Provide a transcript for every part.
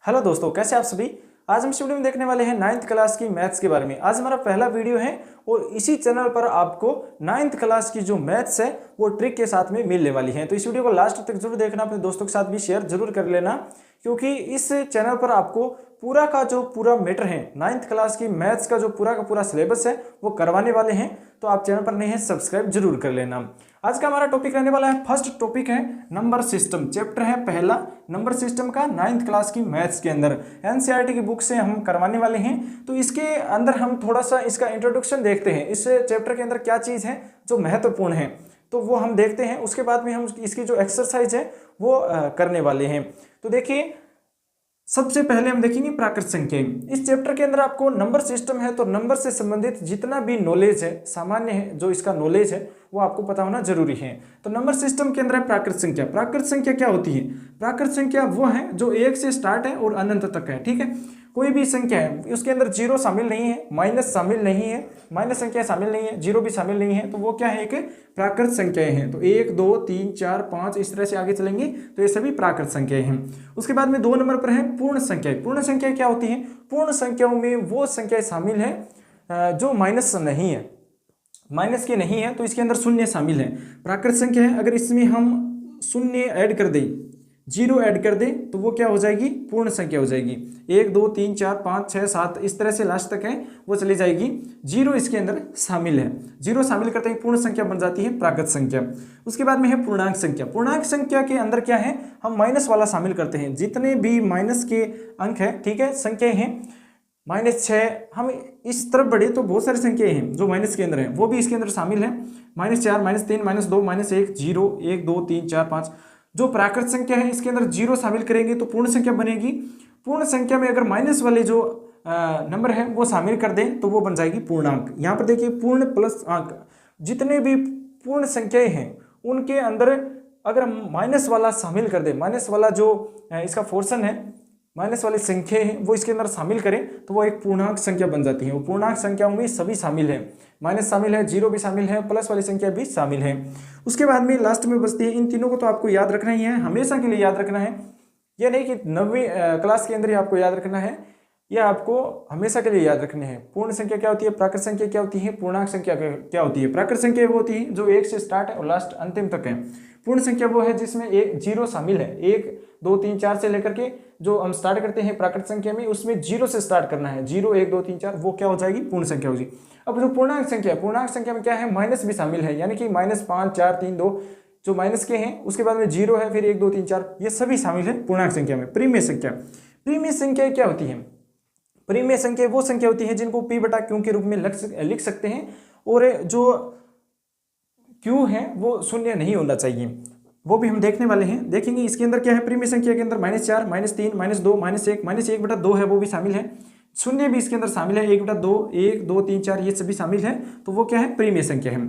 Hello दोस्तों, कैसे आप सभी। आज हम इस वीडियो में देखने वाले हैं 9th क्लास की मैथ्स के बारे में। आज हमारा पहला वीडियो है और इसी चैनल पर आपको 9th क्लास की जो मैथ्स है वो ट्रिक के साथ में मिलने वाली है। तो इस वीडियो को लास्ट तक जरूर देखना, अपने दोस्तों के साथ भी शेयर जरूर कर लेना, क्योंकि इस चैनल पर आपको पूरा का जो पूरा मैटर है 9th क्लास की मैथ्स का जो पूरा का पूरा सिलेबस है वो करवाने वाले हैं। तो आप चैनल पर नए हैं, सब्सक्राइब जरूर कर लेना। आज का हमारा टॉपिक रहने वाला है, फर्स्ट टॉपिक है नंबर सिस्टम। चैप्टर है पहला नंबर सिस्टम का 9th क्लास की मैथ्स के अंदर एनसीईआरटी की बुक से हम करवाने वाले हैं। तो इसके अंदर हम थोड़ा सा इसका इंट्रोडक्शन देखते हैं, इस चैप्टर के अंदर क्या चीज़ है जो महत्वपूर्ण है तो वो हम देखते हैं। उसके बाद में हम इसकी जो एक्सरसाइज है वो करने वाले हैं। तो देखिए, सबसे पहले हम देखेंगे प्राकृत संख्याएं। इस चैप्टर के अंदर आपको नंबर सिस्टम है तो नंबर से संबंधित जितना भी नॉलेज है, सामान्य है, जो इसका नॉलेज है वो आपको पता होना जरूरी है। तो नंबर सिस्टम के अंदर है प्राकृत संख्या। प्राकृत संख्या क्या होती है? प्राकृत संख्या वो है जो 1 से स्टार्ट है और अनंत तक है। ठीक है, कोई भी संख्या है उसके अंदर जीरो शामिल नहीं है, माइनस शामिल नहीं है, माइनस संख्या शामिल नहीं है, जीरो भी शामिल नहीं है, तो वो क्या है? एक प्राकृत संख्याएं हैं। तो 1 2 3 4 5 इस तरह से आगे चलेंगे तो ये सभी प्राकृत संख्याएं हैं। उसके बाद में 2 नंबर पर है पूर्ण संख्याएं। पूर्ण संख्या क्या होती है? पूर्ण संख्याओं में वो संख्याएं शामिल है जो माइनस नहीं है, माइनस की नहीं है, तो इसके अंदर शून्य शामिल है। प्राकृत संख्या है, अगर इसमें हम शून्य ऐड कर दें, जीरो ऐड कर दें तो वो क्या हो जाएगी? पूर्ण संख्या हो जाएगी। 1 2 3 4 5 6 7 इस तरह से लास्ट तक है वो चली जाएगी। जीरो इसके अंदर शामिल है, जीरो शामिल करते ही पूर्ण संख्या बन जाती है प्राकृत संख्या। उसके बाद में है पूर्णांक संख्या। पूर्णांक संख्या के अंदर क्या है? हम माइनस वाला शामिल करते हैं। जितने भी माइनस के अंक है, ठीक है, संख्याएं हैं, -6, हम इस तरफ बढ़े तो बहुत सारी संख्याएं हैं जो माइनस के अंदर है, वो भी इसके अंदर शामिल है। -4 -3 -2 -1 0 1 2 3 4 5। जो प्राकृत संख्या है इसके अंदर जीरो शामिल करेंगे तो पूर्ण संख्या बनेगी। पूर्ण संख्या में अगर माइनस वाले जो नंबर है वो शामिल कर दें तो वो बन जाएगी पूर्णांक। यहाँ पर देखिए, पूर्ण प्लस अंक, जितने भी पूर्ण संख्याएं हैं उनके अंदर अगर माइनस वाला शामिल कर दे, माइनस वाला जो इसका पोर्शन है, माइनस वाली संख्या है वो इसके अंदर शामिल करें तो वो एक पूर्णांक संख्या बन जाती है। वो पूर्णांक संख्याओं में सभी शामिल है, माइनस शामिल है, जीरो भी शामिल है, प्लस वाली संख्या भी शामिल है। उसके बाद में लास्ट में बचती है, इन तीनों को तो आपको याद रखना ही है, हमेशा के लिए याद रखना है। यह नहीं कि 9वीं क्लास के अंदर ही आपको याद रखना है, यह आपको हमेशा के लिए याद रखने हैं। पूर्ण संख्या क्या होती है, प्राकृत संख्या क्या होती है, पूर्णांक संख्या क्या होती है। प्राकृत संख्या वो होती है जो 1 से स्टार्ट है और लास्ट अंतिम तक है। पूर्ण संख्या वो है जिसमें एक जीरो शामिल है। 1 2 3 4 से लेकर के जो हम स्टार्ट करते हैं प्राकृत संख्या में, उसमें जीरो से स्टार्ट करना है। 0 1 2 3 4 वो क्या हो जाएगी? पूर्ण संख्या होगी। अब जो पूर्णांक संख्या, पूर्णांक संख्या में क्या है? माइनस भी शामिल है, यानी कि -5 4 3 2 जो माइनस के हैं, उसके बाद में जीरो है, फिर 1 2 3 4, ये सभी शामिल है पूर्णांक संख्या में। प्रीमेय संख्या, प्रीमेय संख्या क्या होती है? प्रीमेय संख्या वो संख्या होती है जिनको p/q के रूप में लिख सकते हैं और जो q है वो शून्य नहीं होना चाहिए, वो भी हम देखने वाले हैं। देखेंगे इसके अंदर क्या है। प्रीमेय संख्या के अंदर -4 -3 -2 -1 -1/2 है वो भी शामिल है। शून्य भी इसके अंदर शामिल है, 1/2 1 2 3 4 ये सभी शामिल है, तो वो क्या है? प्रीमेय संख्या है।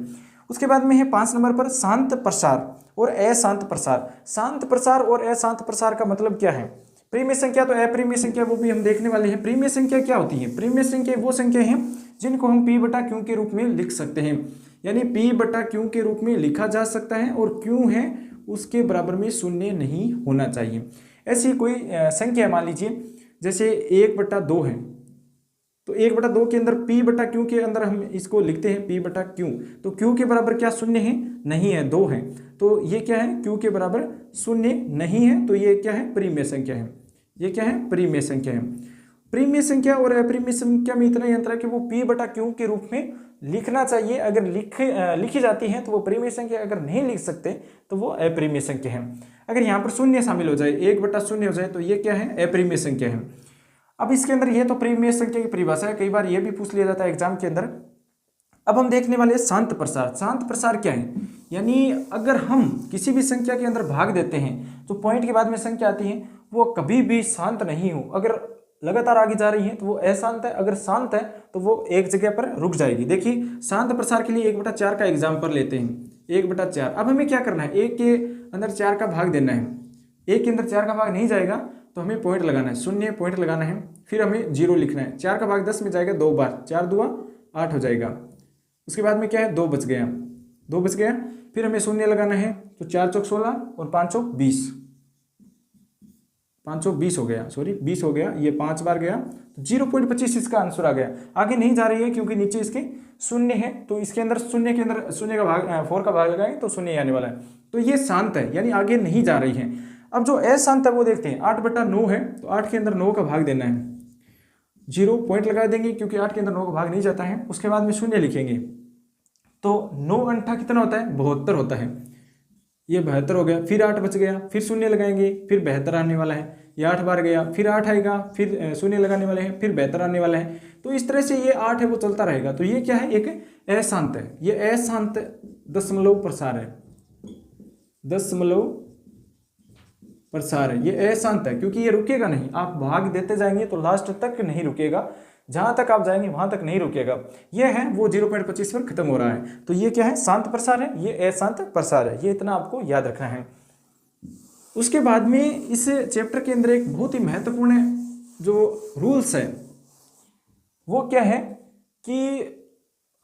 उसके बाद में है 5 नंबर पर शांत प्रसार और अशांत प्रसार। शांत प्रसार और अशांत प्रसार का मतलब क्या है? प्रीमेय संख्या तो अप्रीमेय संख्या वो भी हम देखने वाले हैं। प्रीमेय संख्या क्या होती है? प्रीमेय संख्या वो संख्या है जिनको हम p/q के रूप में लिख सकते हैं, यानी p/q के रूप में लिखा जा सकता है और q है उसके बराबर में शून्य नहीं होना चाहिए। ऐसी कोई संख्या मान लीजिए जैसे 1/2 है, तो 1/2 के अंदर p/q के अंदर हम इसको लिखते हैं p/q, तो q के बराबर क्या शून्य है? नहीं है, 2 है, तो ये क्या है? q के बराबर शून्य नहीं है, तो ये क्या है? प्रीमेय संख्या है। ये क्या है? प्रीमेय संख्या है। प्रीमेय संख्या और अप्रीमेय संख्या में इतना ही अंतर है कि वो p/q के रूप में लिखना चाहिए। अगर लिखी जाती है तो वो प्रीमेय संख्या, अगर नहीं लिख सकते तो वो अप्रीमेय संख्या है। अगर यहाँ पर शून्य शामिल हो जाए, 1/0 हो जाए, तो ये क्या है? अप्रीमेय संख्या है। अब इसके अंदर ये तो प्रीमेय संख्या की परिभाषा है, कई बार ये भी पूछ लिया जाता है एग्जाम के अंदर। अब हम देखने वाले शांत प्रसार। शांत प्रसार क्या है? यानी अगर हम किसी भी संख्या के अंदर भाग देते हैं, तो पॉइंट के बाद में संख्या आती है वो कभी भी शांत नहीं हो। अगर लगातार आगे जा रही है तो वो अशांत है, अगर शांत है तो वो एक जगह पर रुक जाएगी। देखिए, शांत प्रसार के लिए 1/4 का एग्जाम्पल लेते हैं। 1/4, अब हमें क्या करना है? 1 के अंदर 4 का भाग देना है। 1 के अंदर 4 का भाग नहीं जाएगा तो हमें पॉइंट लगाना है, शून्य पॉइंट लगाना है, फिर हमें 0 लिखना है। 4 का भाग 10 में जाएगा 2 बार, 4 2 8 हो जाएगा। उसके बाद में क्या है? 2 बच गया, 2 बच गया, फिर हमें शून्य लगाना है, तो 4 चौक 16 और 5 चौक 20, 520 हो गया, सॉरी 20 हो गया, ये 5 बार गया तो 0.25 इसका आंसर आ गया। आगे नहीं जा रही है क्योंकि नीचे इसके शून्य है, तो इसके अंदर शून्य के अंदर शून्य का भाग 4 का भाग लगाएंगे तो शून्य आने वाला है, तो ये शांत है यानी आगे नहीं जा रही है। अब जो अशांत है वो देखते हैं, 8/9 है तो 8 के अंदर 9 का भाग देना है, 0 पॉइंट लगा देंगे क्योंकि 8 के अंदर 9 का भाग नहीं जाता है। उसके बाद में शून्य लिखेंगे तो 9 अंठा कितना होता है, 72 होता है, ये 72 हो गया। फिर 8 बच गया, फिर शून्य लगाएंगे, फिर 72 आने वाला है। ये 8 बार गया, फिर 8 आएगा, फिर शून्य लगाने वाले हैं, फिर 72 आने वाला है। तो इस तरह से ये 8 है वो चलता रहेगा। तो ये क्या है, एक अशांत है, ये अशांत दशमलव प्रसार है, दशमलव प्रसार है, ये अशांत है क्योंकि ये रुकेगा नहीं, आप भाग देते जाएंगे तो लास्ट तक नहीं रुकेगा, जहां तक आप जाएंगे वहां तक नहीं रुकेगा। ये है वो 0.25 पर खत्म हो रहा है। तो ये क्या है, शांत प्रसार है, ये अशांत प्रसार है, ये इतना आपको याद रखना है। उसके बाद में इस चैप्टर के अंदर एक बहुत ही महत्वपूर्ण जो रूल्स है वो क्या है कि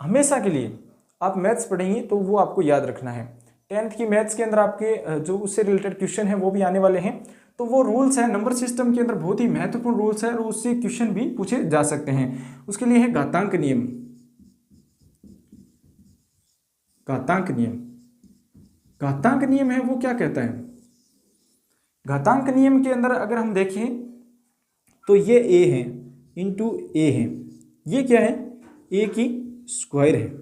हमेशा के लिए आप मैथ्स पढ़ेंगे तो वो आपको याद रखना है। 10th की मैथ्स के अंदर आपके जो उससे रिलेटेड क्वेश्चन है वो भी आने वाले हैं, तो वो रूल्स है नंबर सिस्टम के अंदर, बहुत ही महत्वपूर्ण रूल्स है और उससे क्वेश्चन भी पूछे जा सकते हैं। उसके लिए है घातांक नियम, घातांक नियम। घातांक नियम है वो क्या कहता है, घातांक नियम के अंदर अगर हम देखें तो ये a है इंटू ए है, ये क्या है, a की स्क्वायर है,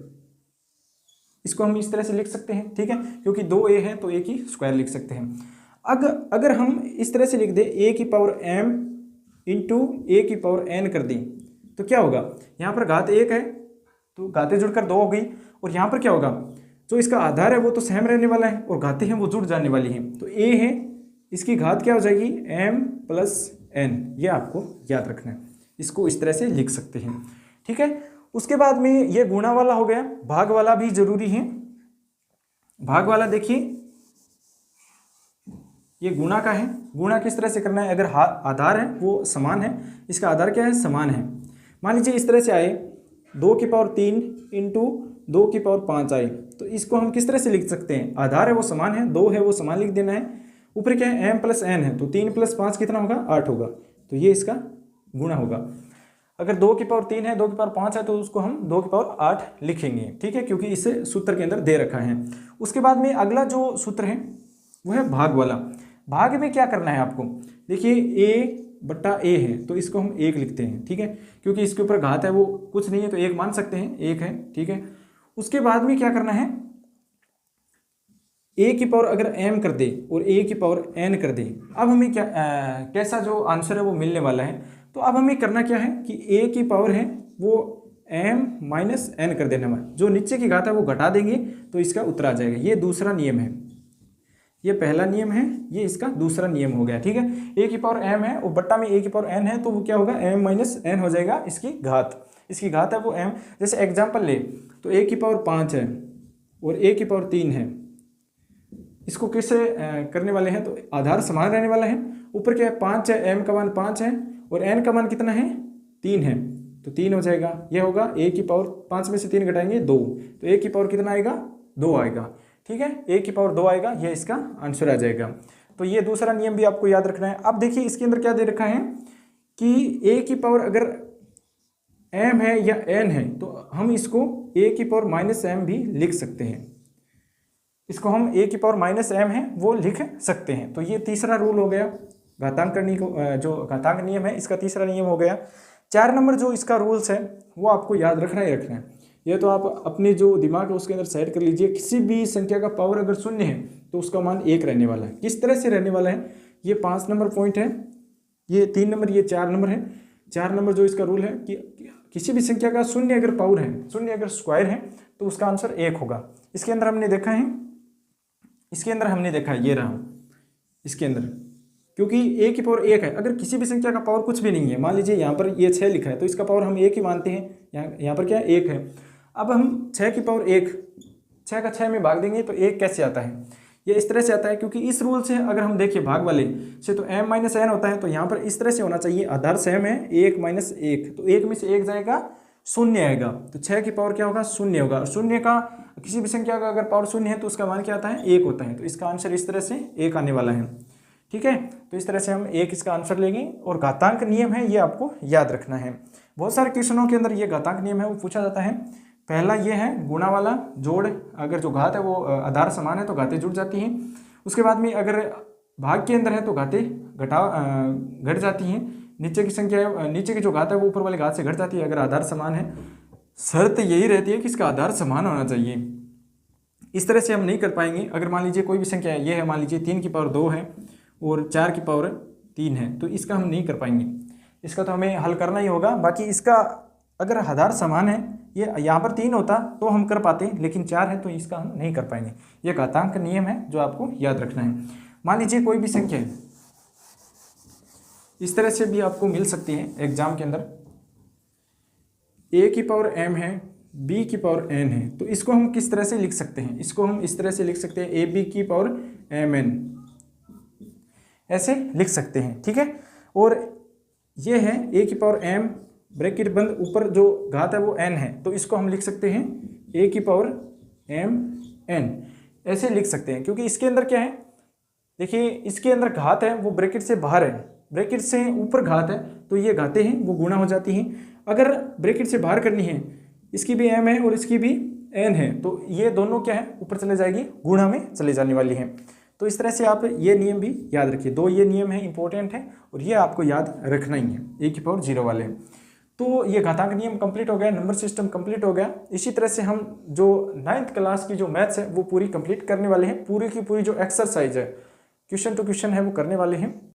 इसको हम इस तरह से लिख सकते हैं, ठीक है, क्योंकि 2a है तो a की स्क्वायर लिख सकते हैं। अगर हम इस तरह से लिख दें a की पावर m इंटू ए की पावर n कर दें तो क्या होगा, यहाँ पर घात 1 है तो घातें जुड़कर 2 हो गई, और यहाँ पर क्या होगा, जो इसका आधार है वो तो सेम रहने वाला है और घातें हैं वो जुड़ जाने वाली हैं, तो a है इसकी घात क्या हो जाएगी m प्लस n, ये आपको याद रखना है, इसको इस तरह से लिख सकते हैं, ठीक है। उसके बाद में ये गुणा वाला हो गया, भाग वाला भी जरूरी है। भाग वाला देखिए ये गुणा का है, गुणा किस तरह से करना है, अगर आधार है वो समान है, इसका आधार क्या है, समान है। मान लीजिए इस तरह से आए 2 की पावर 3 इंटू 2 की पावर 5 आए, तो इसको हम किस तरह से लिख सकते हैं, आधार है वो समान है, 2 है वो समान लिख देना है, ऊपर क्या है m प्लस n है तो 3 प्लस 5 कितना होगा, 8 होगा, तो ये इसका गुणा होगा। अगर 2 की पावर 3 है 2 की पावर 5 है तो उसको हम 2 की पावर 8 लिखेंगे, ठीक है, क्योंकि इसे सूत्र के अंदर दे रखा है। उसके बाद में अगला जो सूत्र है वो है भाग वाला। भाग में क्या करना है आपको, देखिए a/a है तो इसको हम 1 लिखते हैं, ठीक है, क्योंकि इसके ऊपर घात है वो कुछ नहीं है तो 1 मान सकते हैं, 1 है, ठीक है। उसके बाद में क्या करना है, a की पावर अगर m कर दे और a की पावर n कर दे, अब हमें क्या कैसा जो आंसर है वो मिलने वाला है, तो अब हमें करना क्या है कि a की पावर है वो m माइनस n कर देना है, जो नीचे की घात है वो घटा देंगे तो इसका उत्तर आ जाएगा। ये दूसरा नियम है, ये पहला नियम है, ये इसका दूसरा नियम हो गया, ठीक है। a की पावर m है और बट्टा में a की पावर n है तो वो क्या होगा, m माइनस n हो जाएगा, इसकी घात है वो m। जैसे एग्जाम्पल ले तो a की पावर 5 है और a की पावर 3 है, इसको कैसे करने वाले हैं, तो आधार समान रहने वाला है, ऊपर क्या है 5 है, m का मान 5 है और n का मान कितना है, 3 है, तो 3 हो जाएगा। यह होगा a की पावर 5 में से 3 घटाएंगे 2, तो a की पावर कितना आएगा, 2 आएगा, ठीक है, a की पावर 2 आएगा, ये इसका आंसर आ जाएगा। तो ये दूसरा नियम भी आपको याद रखना है। अब देखिए इसके अंदर क्या दे रखा है कि a की पावर अगर m है या n है तो हम इसको a की पावर माइनस m भी लिख सकते हैं, इसको हम a की पावर माइनस m है वो लिख सकते हैं। तो ये तीसरा रूल हो गया, घातांक करने को जो घातांक नियम है इसका तीसरा नियम हो गया। 4 नंबर जो इसका रूल्स है वो आपको याद रखना ही रखना है, ये तो आप अपने जो दिमाग है उसके अंदर सेट कर लीजिए। किसी भी संख्या का पावर अगर शून्य है तो उसका मान 1 रहने वाला है। किस तरह से रहने वाला है, ये 5 नंबर पॉइंट है, ये 3 नंबर, ये 4 नंबर है। 4 नंबर जो इसका रूल है कि किसी भी संख्या का शून्य अगर पावर है, शून्य अगर स्क्वायर है तो उसका आंसर 1 होगा। इसके अंदर हमने देखा है, ये रहा इसके अंदर, क्योंकि a की पावर 1 है, अगर किसी भी संख्या का पावर कुछ भी नहीं है, मान लीजिए यहाँ पर ये 6 लिखा है तो इसका पावर हम 1 ही मानते हैं, यहाँ पर क्या है 1 है। अब हम 6 की पावर 1, 6 का 6 में भाग देंगे तो 1 कैसे आता है, ये इस तरह से आता है, क्योंकि इस रूल से अगर हम देखिए भाग वाले से तो m माइनस n होता है, तो यहाँ पर इस तरह से होना चाहिए, आधार सेम है 1 माइनस 1, तो 1 में से 1 जाएगा, शून्य आएगा, तो 6 की पावर क्या होगा, शून्य होगा। शून्य का किसी भी संख्या का अगर पावर शून्य है तो उसका मान क्या आता है, 1 होता है, तो इसका आंसर इस तरह से 1 आने वाला है, ठीक है। तो इस तरह से हम एक इसका आंसर लेंगे और घातांक नियम है ये आपको याद रखना है। बहुत सारे क्वेश्चनों के अंदर ये घातांक नियम है वो पूछा जाता है। पहला ये है गुणा वाला जोड़, अगर जो घात है वो आधार समान है तो घातें जुड़ जाती हैं। उसके बाद में अगर भाग के अंदर है तो घातें घट जाती हैं। नीचे की संख्या नीचे की जो घात है वो ऊपर वाले घात से घट जाती है अगर आधार समान है। शर्त यही रहती है कि इसका आधार समान होना चाहिए। इस तरह से हम नहीं कर पाएंगे। अगर मान लीजिए कोई भी संख्या है, ये है मान लीजिए 3 की पावर 2 है और 4 की पावर 3 है, तो इसका हम नहीं कर पाएंगे। इसका तो हमें हल करना ही होगा। बाकी इसका अगर आधार समान है, ये यहाँ पर 3 होता तो हम कर पाते, लेकिन 4 है तो इसका हम नहीं कर पाएंगे। ये घातांक नियम है जो आपको याद रखना है। मान लीजिए कोई भी संख्या है, इस तरह से भी आपको मिल सकती है एग्जाम के अंदर। a की पावर m है, b की पावर n है, तो इसको हम किस तरह से लिख सकते हैं? इसको हम इस तरह से लिख सकते हैं ab की पावर mn, ऐसे लिख सकते हैं। ठीक है। और ये है a की पावर m ब्रैकेट बंद, ऊपर जो घात है वो n है, तो इसको हम लिख सकते हैं a की पावर mn, ऐसे लिख सकते हैं। क्योंकि इसके अंदर क्या है, देखिए इसके अंदर घात है वो ब्रैकेट से बाहर है, ब्रैकेट से ऊपर घात है तो ये घातें हैं वो गुणा हो जाती हैं। अगर ब्रैकेट से बाहर करनी है, इसकी भी m है और इसकी भी n है, तो ये दोनों क्या है ऊपर चले जाएगी, गुणा में चले जाने वाली हैं। तो इस तरह से आप ये नियम भी याद रखिए। दो ये नियम है इंपॉर्टेंट है और ये आपको याद रखना ही है, a की पावर 0 वाले। तो ये घातांक नियम कंप्लीट हो गया, नंबर सिस्टम कंप्लीट हो गया। इसी तरह से हम जो 9th क्लास की जो मैथ्स है वो पूरी कंप्लीट करने वाले हैं। पूरी की पूरी जो एक्सरसाइज है, क्वेश्चन टू क्वेश्चन है वो करने वाले हैं।